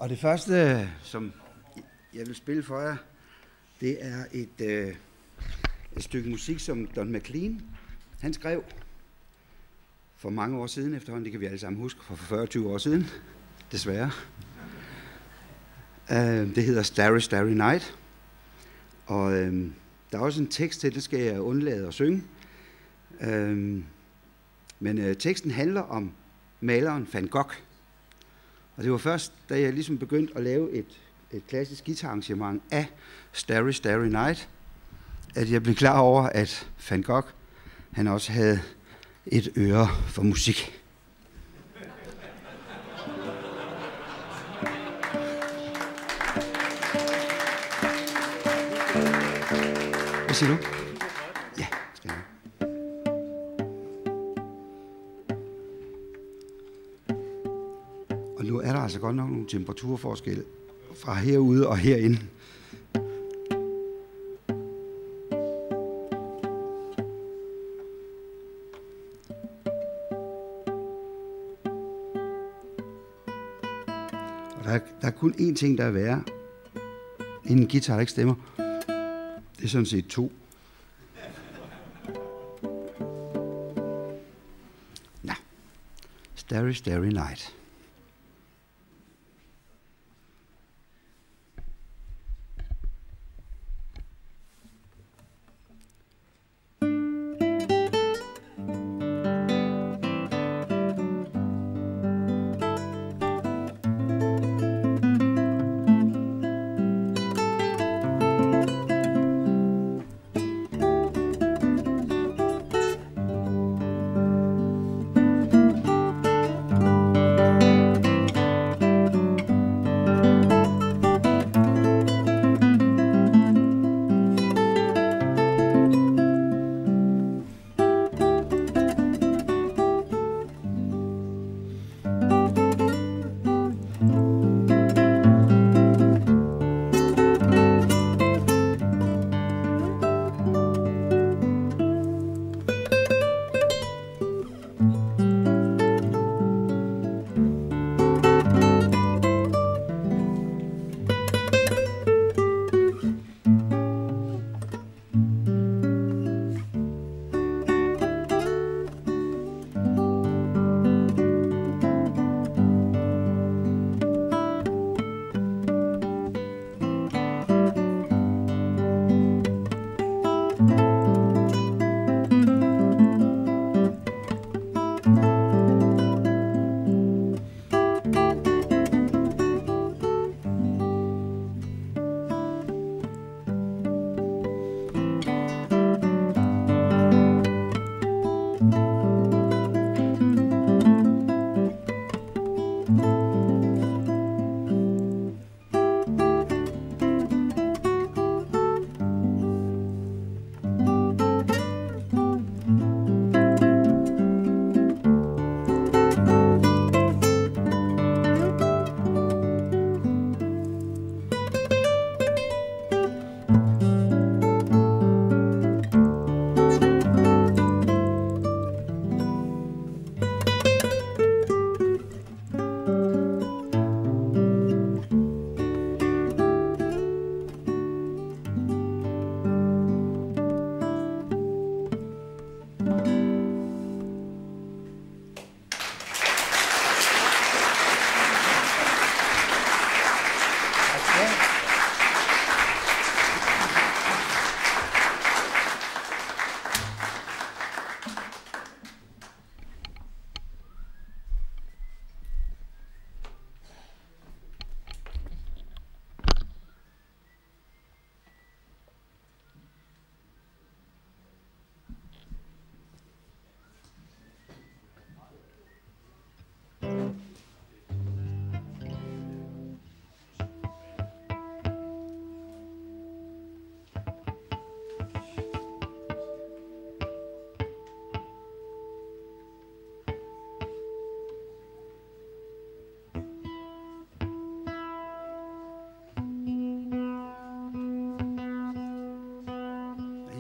Og det første, som jeg vil spille for jer, det er et stykke musik, som Don McLean, han skrev for mange år siden efterhånden. Det kan vi alle sammen huske, for 40-20 år siden, desværre. Det hedder Starry, Starry Night. Og der er også en tekst til, det skal jeg undlade at synge. Men teksten handler om maleren Van Gogh. Og det var først, da jeg ligesom begyndte at lave et klassisk guitararrangement af Starry, Starry Night, at jeg blev klar over, at Van Gogh, han også havde et øre for musik. Hvad siger du? Ja, skal jeg. Og nu er der altså godt nok nogle temperaturforskelle fra herude og herinde. Og der er kun én ting, der er værre end en guitar, der ikke stemmer. Det er sådan set 2. Nå. Starry, Starry Night.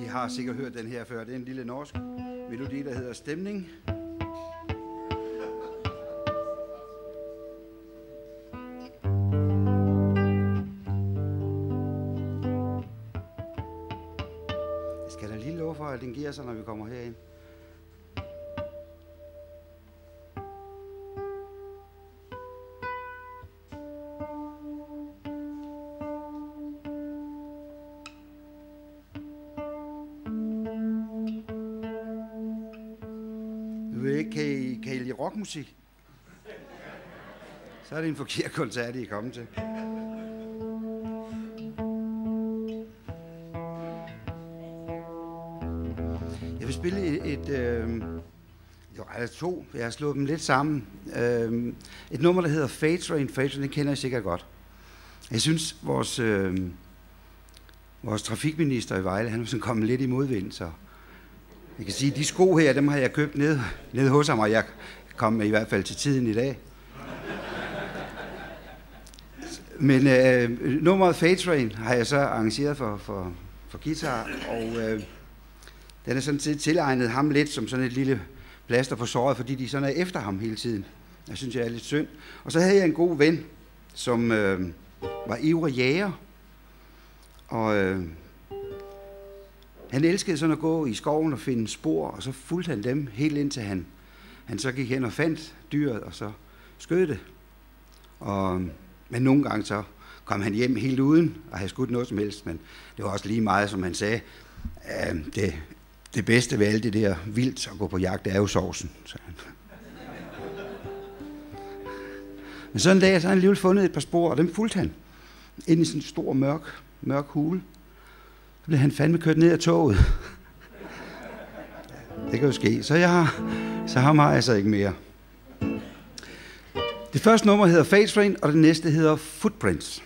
Har sikkert hørt den her før. Det er en lille norsk melodi, der hedder Stemning. Skal der lige love for, at den giver sig, når vi kommer herind? Kan I lide rockmusik? Så er det en forkert koncert, I er kommet til. Jeg vil spille to. Jeg har slået dem lidt sammen. Et nummer, der hedder Fate Train. Fate Train, det kender I sikkert godt. Jeg synes, vores trafikminister i Vejle, han er sådan kommet lidt i modvind, så jeg kan sige, de sko her, dem har jeg købt ned hos ham, og jeg kom i hvert fald til tiden i dag. Men nummeret Fate Train har jeg så arrangeret for guitar, og den er sådan set tilegnet ham lidt som sådan et lille plaster på såret, fordi de sådan er efter ham hele tiden. Jeg synes, jeg er lidt synd. Og så havde jeg en god ven, som var ivrig jæger, og han elskede sådan at gå i skoven og finde spor, og så fulgte han dem helt indtil han så gik hen og fandt dyret, og så skød det. Men nogle gange så kom han hjem helt uden at have skudt noget som helst, men det var også lige meget, som han sagde, det bedste ved alt det der vildt at gå på jagt, det er jo sovsen. Men sådan en dag, så har han alligevel fundet et par spor, og dem fulgte han ind i sådan en stor mørk hule. Så blev han fandme kørt ned af toget. Det kan jo ske. Så ham har jeg så ikke mere. Det første nummer hedder Fate Train, og det næste hedder Footprints.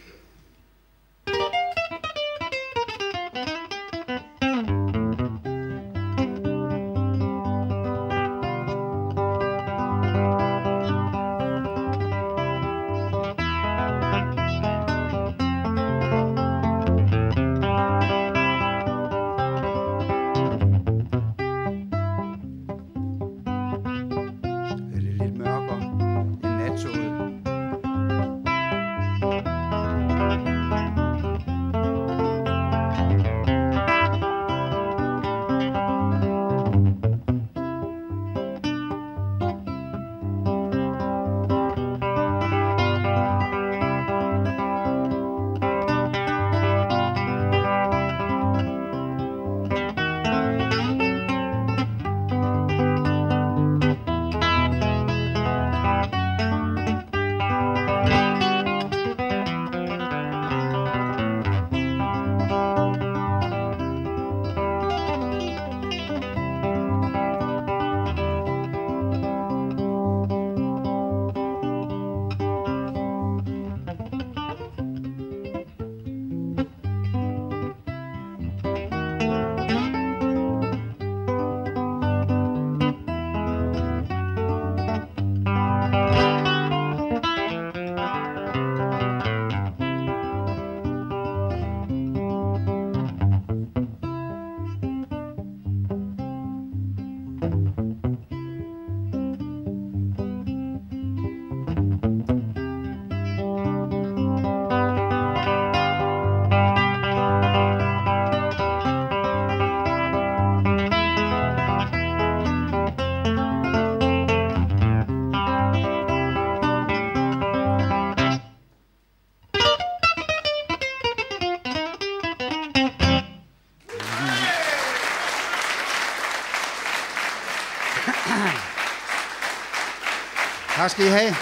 Tak skal I have.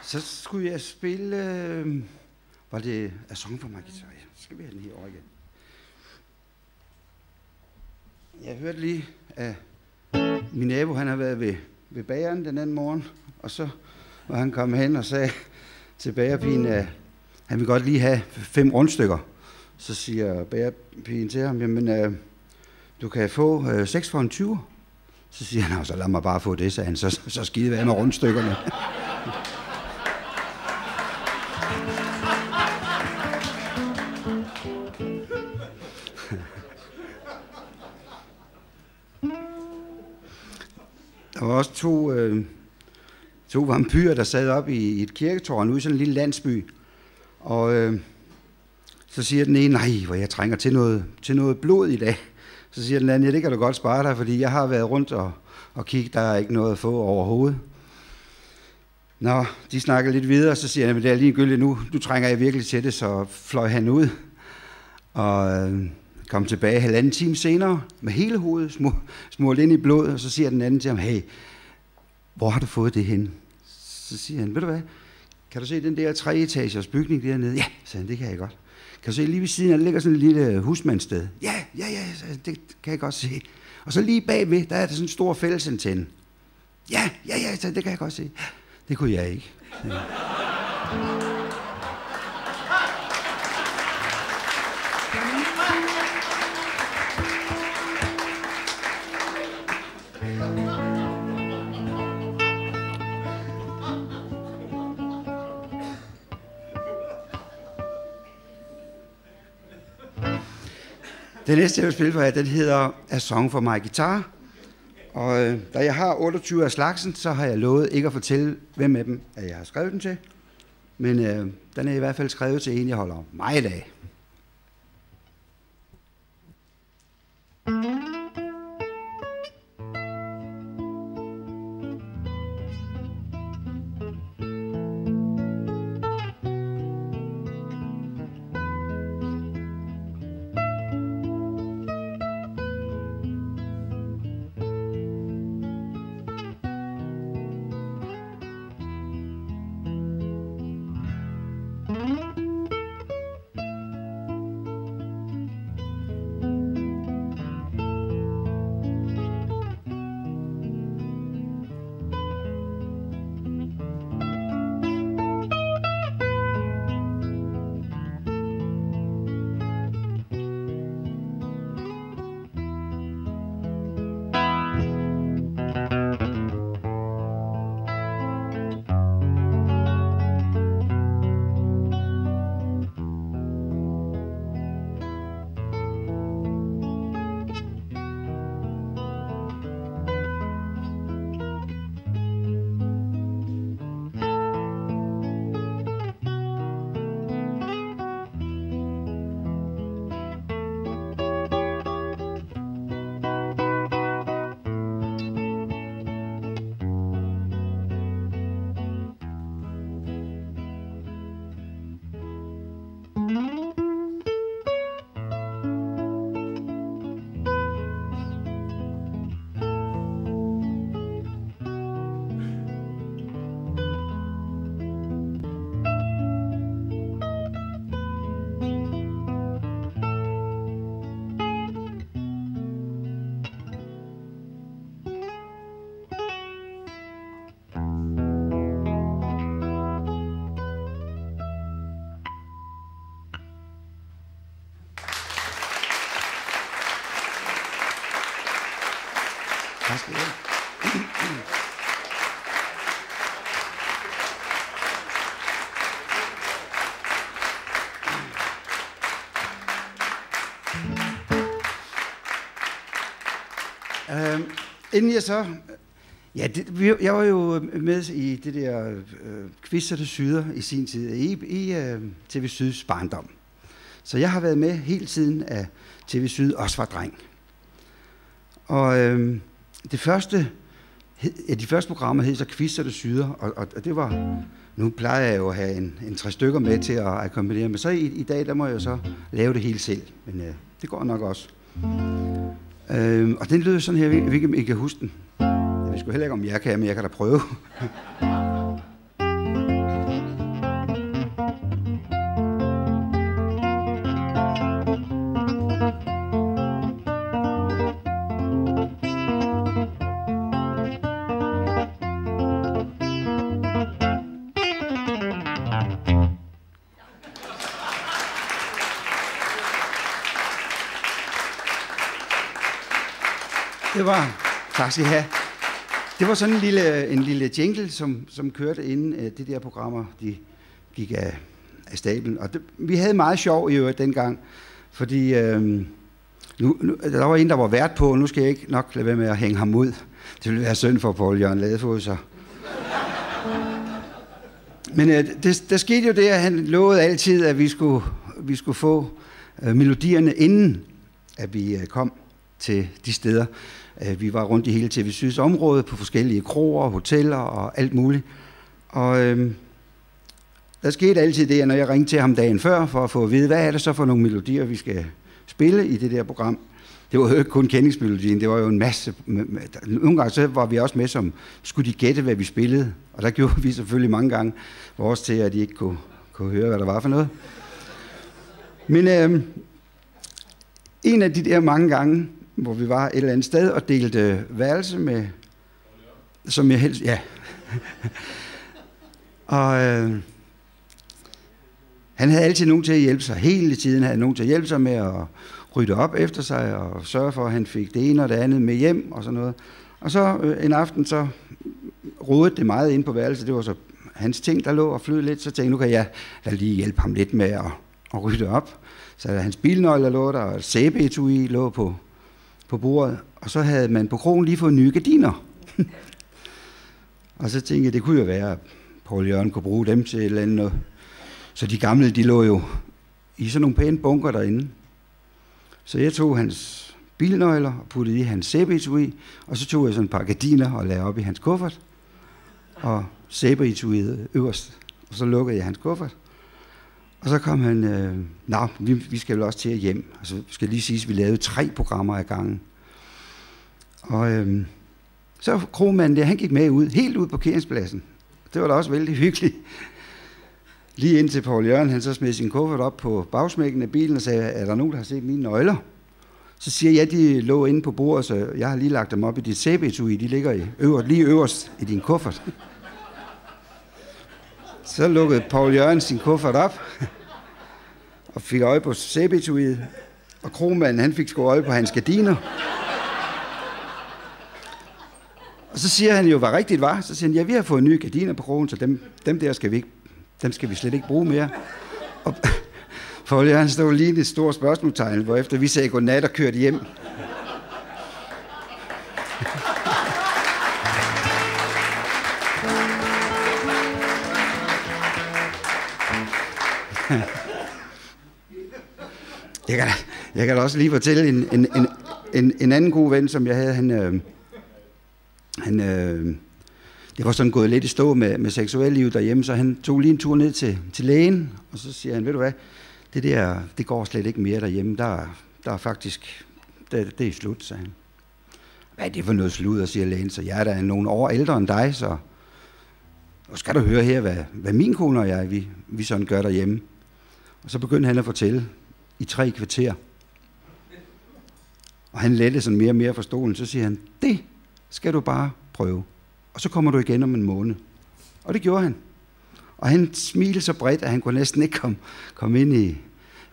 Så skulle jeg spille... var det A Song for My Guitar? Så skal vi have den her over igen. Jeg hørte lige, at min nabo, han har været ved bageren den anden morgen, og så var han kommet hen og sagde til bagerpigen, at han vil godt lige have 5 rundstykker. Så siger bagerpigen til ham, jamen, du kan få 6 for en 20. Så siger han, så lad mig bare få det, sagde han, så skide være med rundstykkerne. Der var også 2 vampyrer, der sad op i et kirketårn ude i sådan en lille landsby. Og så siger den ene, nej, hvor jeg trænger til noget blod i dag. Så siger den anden, ja, det kan du godt spare dig, fordi jeg har været rundt og kigge, der er ikke noget at få overhovedet. Nå, de snakker lidt videre, så siger han, men det er ligegyldigt nu, du trænger jeg virkelig til det, så fløj han ud og kom tilbage 1,5 time senere med hele hovedet smurt ind i blod, og så siger den anden til ham, hey, hvor har du fået det hen? Så siger han, ved du hvad, kan du se den der 3-etagers bygning dernede? Ja, sagde han, det kan jeg godt. Kan du se lige ved siden af, der ligger sådan et lille husmandssted? Ja, det kan jeg godt se. Og så lige bagved, der er der sådan en stor fællesantenne. Ja, det kan jeg godt se. Det kunne jeg ikke. Ja. Den næste, jeg vil spille for jer, den hedder A Song for My Guitar. Og da jeg har 28 af slagsen, så har jeg lovet ikke at fortælle, hvem af dem jeg har skrevet den til. Men den er i hvert fald skrevet til en, jeg holder meget af. Tak skal du have. Inden jeg så... Ja, jeg var jo med i det der Quizzer til Syder i sin tid, i TV Syds barndom. Så jeg har været med hele tiden, at TV Syd også var dreng. Og de første programmer hed så Quizzer til Syder, og det var... Nu plejer jeg jo at have en 3 stykker med til at akkompagnere, men så i dag, der må jeg jo så lave det hele selv. Men det går nok også. Og den lyder sådan her, jeg ved ikke, om I kan huske den. Jeg ved sgu heller ikke, om jeg kan, men jeg kan da prøve. Det var, tak skal I have. Det var sådan en lille jingle, som kørte inden de der programmer, de gik af stablen. Og vi havde meget sjov i øvrigt dengang, fordi der var en, der var vært på, og nu skal jeg ikke nok lade være med at hænge ham ud. Det ville være synd for Poul Jørgen Ladefod, så. Men der skete jo det, at han lovede altid, at vi skulle få melodierne inden, at vi kom til de steder. Vi var rundt i hele TV Syds område på forskellige kroer, hoteller og alt muligt. Og der skete altid det, at når jeg ringte til ham dagen før for at få at vide, hvad er det så for nogle melodier, vi skal spille i det der program. Det var jo ikke kun kendingsmelodien, det var jo en masse. Nogle gange så var vi også med som, skulle de gætte, hvad vi spillede. Og der gjorde vi selvfølgelig mange gange vores til, at de ikke kunne høre, hvad der var for noget. Men en af de der mange gange, hvor vi var et eller andet sted og delte værelse med, som jeg helst, ja. Og han havde altid nogen til at hjælpe sig. Hele tiden havde nogen til at hjælpe sig med at rydde op efter sig og sørge for, at han fik det ene og det andet med hjem og sådan noget. Og så en aften, så rodede det meget ind på værelset. Det var så hans ting, der lå og flød lidt. Så tænkte jeg, nu kan jeg lige hjælpe ham lidt med at rydde op. Så hans bilnøgler lå der, og sæbeetui lå på bordet. Og så havde man på krogen lige fået nye gardiner. Og så tænkte jeg, det kunne jo være, at Poul Jørgen kunne bruge dem til et eller andet. Så de gamle, de lå jo i sådan nogle pæne bunker derinde. Så jeg tog hans bilnøgler og puttede i hans sæbeetui, og så tog jeg sådan et par gardiner og lagde op i hans kuffert. Og sæbeetuiet øverst, og så lukkede jeg hans kuffert. Og så kom han, vi skal vel også til at hjem. Altså, skal lige sige, at vi lavede 3 programmer ad gangen. Og så kromanden der, han gik med ud, helt ud på parkeringspladsen. Det var da også vældig hyggeligt. Lige indtil Poul Jørgen, han så smed sin kuffert op på bagsmækken af bilen og sagde, er der nogen, der har set mine nøgler? Så siger jeg, de lå inde på bordet, så jeg har lige lagt dem op i dit sæbeetui, de ligger lige øverst i din kuffert. Så lukkede Poul Jørgen sin kuffert op og fik øje på sæbeetuiet, og kromanden, han fik sgu øje på hans gardiner. Og så siger han jo, hvad rigtigt var. Så siger han, ja, vi har fået nye gardiner på krogen, så dem der skal vi slet ikke bruge mere. Og Poul Jørgen stod lige et stort spørgsmålstegn, hvorefter vi sagde godnat og kørte hjem. Jeg kan da også lige fortælle en anden god ven, som jeg havde. Det var sådan gået lidt i stå med seksuallivet derhjemme, så han tog lige en tur ned til lægen, og så siger han, ved du hvad, det går slet ikke mere derhjemme, der er faktisk, det er slut, sagde han. Hvad er det for noget sludder, siger lægen, så jeg er da nogle år ældre end dig, så nu skal du høre her, hvad min kone og jeg, vi sådan gør derhjemme. Og så begyndte han at fortælle i 3 kvarter. Og han lette sådan mere og mere fra stolen, så siger han, det skal du bare prøve. Og så kommer du igen om en måned. Og det gjorde han. Og han smilede så bredt, at han kunne næsten ikke komme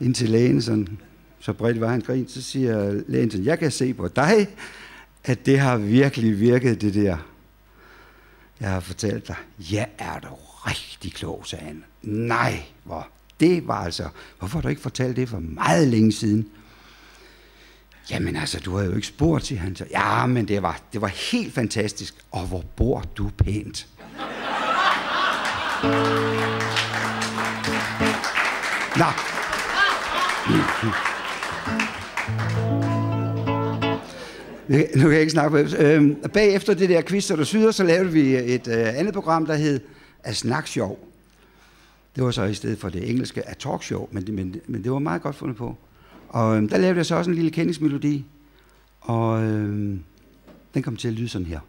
ind til lægen, sådan, så bredt var han grin. Så siger lægen sådan, jeg kan se på dig, at det har virkelig virket, det der. Jeg har fortalt dig, ja, er du rigtig klog, sagde han. Nej, det var altså, hvorfor har du ikke fortalt det for meget længe siden? Jamen altså, du har jo ikke spurgt, siger han. Ja, men det var helt fantastisk. Og hvor bor du pænt? Nå. Nu kan jeg ikke snakke på. Bagefter det der quiz, og du syder, så lavede vi et andet program, der hed Af Snak Sjov. Det var så i stedet for det engelske af talkshow, men det var meget godt fundet på. Og der lavede jeg så også en lille kendingsmelodi, og den kom til at lyde sådan her.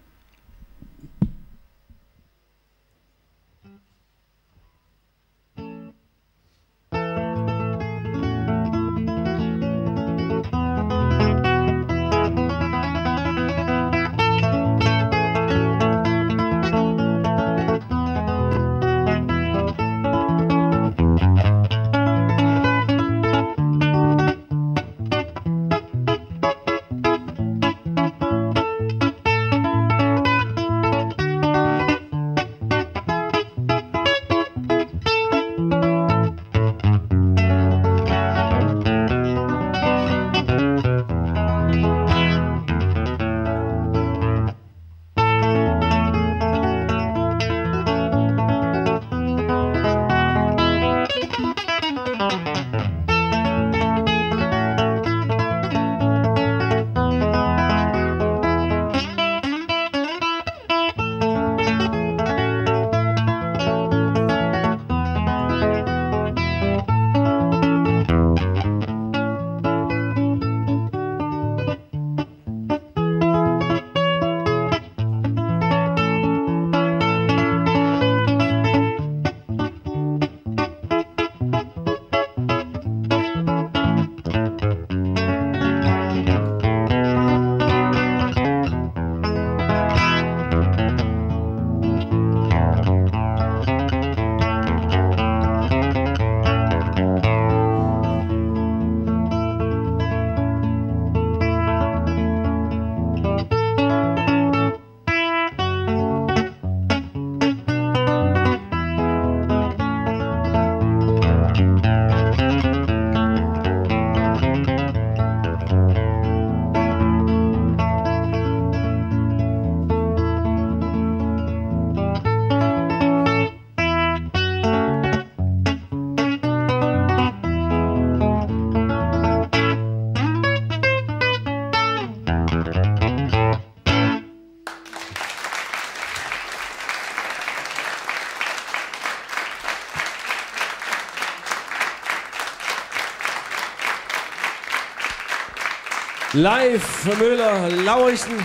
Leif Møller Lauritsen.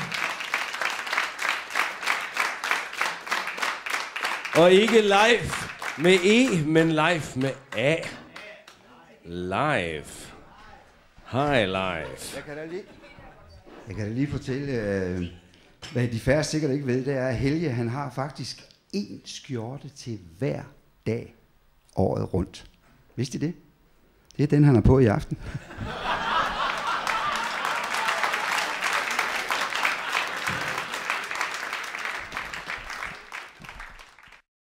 Og ikke Leif med E, men Leif med A. Leif. Hej Leif. Jeg kan da lige fortælle, hvad de færre sikkert ikke ved, det er, at Helge, han har faktisk én skjorte til hver dag året rundt. Vidste I det? Det er den, han har på i aften.